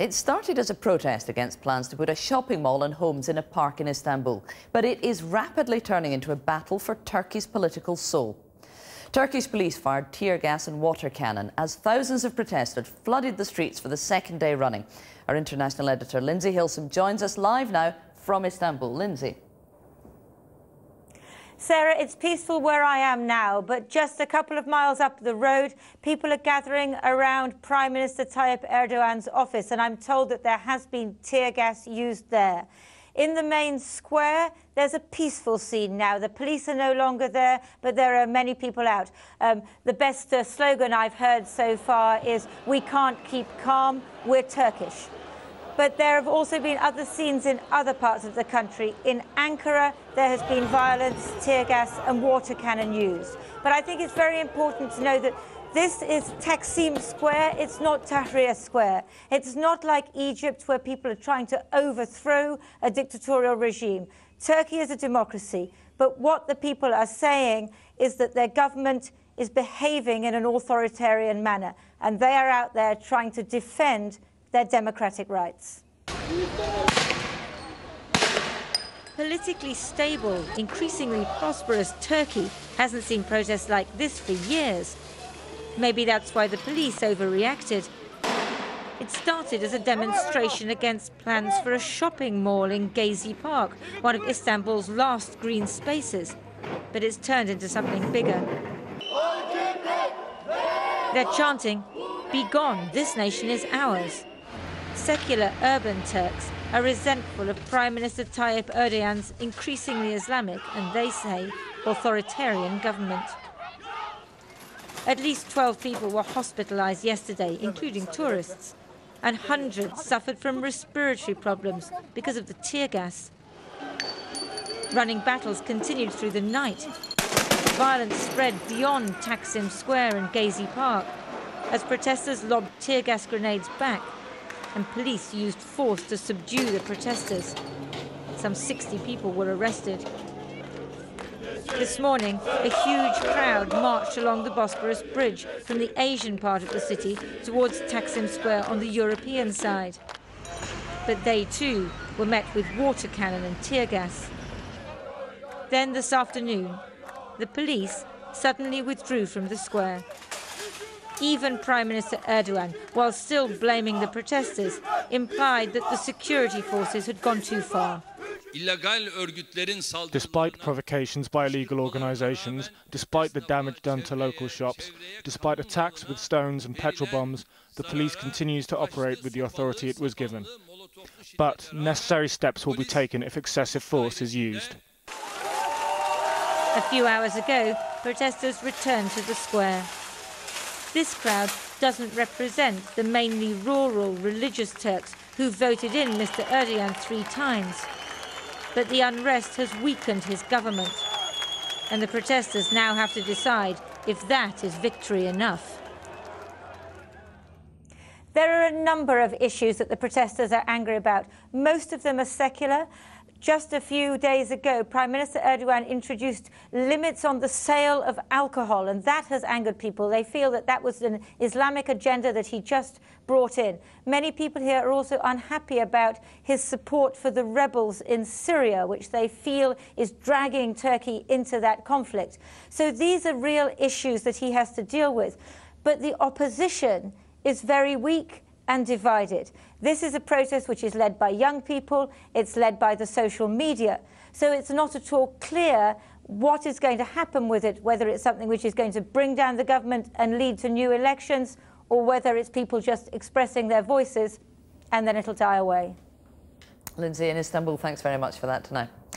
It started as a protest against plans to put a shopping mall and homes in a park in Istanbul, but it is rapidly turning into a battle for Turkey's political soul. Turkish police fired tear gas and water cannon as thousands of protesters flooded the streets for the second day running. Our international editor Lindsay Hilsum joins us live now from Istanbul. Lindsay. Sarah, it's peaceful where I am now, but just a couple of miles up the road, people are gathering around Prime Minister Tayyip Erdogan's office, and I'm told that there has been tear gas used there. In the main square, there's a peaceful scene now. The police are no longer there, but there are many people out. The best slogan I've heard so far is, "We can't keep calm, we're Turkish." But there have also been other scenes in other parts of the country. In Ankara, there has been violence, tear gas and water cannon used. But I think it's very important to know that this is Taksim Square, it's not Tahrir Square. It's not like Egypt, where people are trying to overthrow a dictatorial regime. Turkey is a democracy, but what the people are saying is that their government is behaving in an authoritarian manner, and they are out there trying to defend their democratic rights. Politically stable, increasingly prosperous Turkey hasn't seen protests like this for years. Maybe that's why the police overreacted. It started as a demonstration against plans for a shopping mall in Gezi Park, one of Istanbul's last green spaces. But it's turned into something bigger. They're chanting, "Be gone, this nation is ours." Secular urban Turks are resentful of Prime Minister Tayyip Erdogan's increasingly Islamic and, they say, authoritarian government. At least 12 people were hospitalized yesterday, including tourists, and hundreds suffered from respiratory problems because of the tear gas. Running battles continued through the night. Violence spread beyond Taksim Square and Gezi Park as protesters lobbed tear gas grenades back, and police used force to subdue the protesters. Some 60 people were arrested. This morning, a huge crowd marched along the Bosporus Bridge from the Asian part of the city towards Taksim Square on the European side. But they too were met with water cannon and tear gas. Then this afternoon, the police suddenly withdrew from the square. Even Prime Minister Erdogan, while still blaming the protesters, implied that the security forces had gone too far. Despite provocations by illegal organisations, despite the damage done to local shops, despite attacks with stones and petrol bombs, the police continues to operate with the authority it was given. But necessary steps will be taken if excessive force is used. A few hours ago, protesters returned to the square. This crowd doesn't represent the mainly rural religious Turks who voted in Mr. Erdogan 3 times. But the unrest has weakened his government, and the protesters now have to decide if that is victory enough. There are a number of issues that the protesters are angry about. Most of them are secular. Just a few days ago, Prime Minister Erdogan introduced limits on the sale of alcohol, and that has angered people. They feel that that was an Islamic agenda that he just brought in. Many people here are also unhappy about his support for the rebels in Syria, which they feel is dragging Turkey into that conflict. So these are real issues that he has to deal with. But the opposition is very weak and divided. This is a protest which is led by young people, it's led by the social media. So it's not at all clear what is going to happen with it, whether it's something which is going to bring down the government and lead to new elections, or whether it's people just expressing their voices and then it'll die away. Lindsay in Istanbul, thanks very much for that tonight.